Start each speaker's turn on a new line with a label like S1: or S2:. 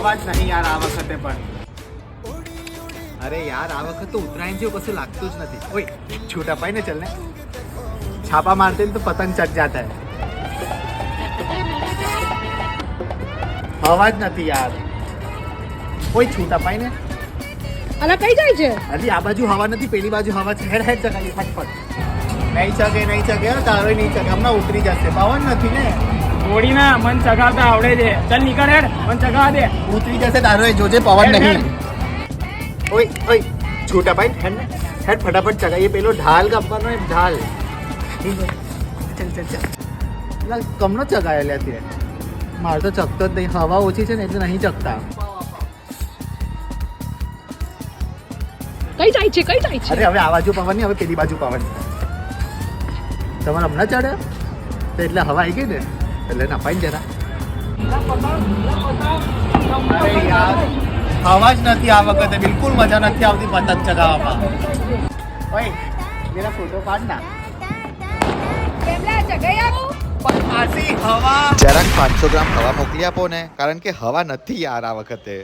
S1: હવા જ નહીં યાર આ વખતે પણ.
S2: અરે યાર આ વખત તો ઉત્તરાયણ જેવું કશું લાગતું જ નથી. ઓય છૂટા પાય ને ચલ ને, છાપા મારતે તો પતંગ ચટ જાતા હે. હવા જ નથી યાર. ઓય છૂટા પાય ને.
S3: અલા કઈ જાય છે?
S2: અલી આ બાજુ હવા નથી, પેલી બાજુ હવા છે. હેડ હેડ ચગાવી ફટફટ. નહીં ચગે તારો નહીં ચગે, હમણાં ઉતરી જશે. પવન નથી ને.
S1: થોડી ના મન ચગાવતા આવડે છે. ચાલ નીકળ હેડ, મન ચગાવા દે.
S2: ઉતરી જશે તારો, જોજે પવન નહીં. ઓય ઓય છૂટા પાય હેડ ને, હેડ ફટાફટ ચગાવીએ. પેલો ઢાલ કાપવાનો એ ઢાલ. ચલ કમનો ચગાય લે તે. મારે તો ચકતો જ નહીં, હવા ઓછી છે ને એટલે નહીં ચકતા.
S3: કઈ જાય છે? કઈ જાય છે?
S2: અરે હવે આ બાજુ પવન નહીં, હવે પેલી બાજુ પવન. તમારે હમણાં ચડે તો એટલે હવા આવી ગઈ ને એટલે નપાઈ જરા. અરે યાર હવા જ નથી આ વખતે, બિલકુલ મજા નથી આવતી પતંગ ચગાવવામાં. ઓય મેરા ફોટો પાડ ના.
S3: કેમલા જગાઈ આવું?
S2: પણ આસી હવા
S4: જરાક 500 ગ્રામ હવા મોકલી આપો ને, કારણ કે હવા નથી યાર આ વખતે.